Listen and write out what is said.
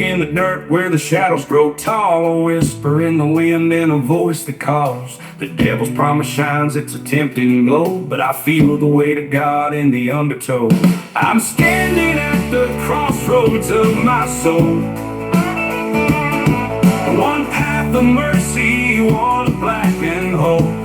in the dirt where the shadows grow tall. A whisper in the wind and a voice that calls. The devil's promise shines, it's a tempting glow, but I feel the weight of God in the undertow. I'm standing at the crossroads of my soul. One path of mercy, one of blackened hope.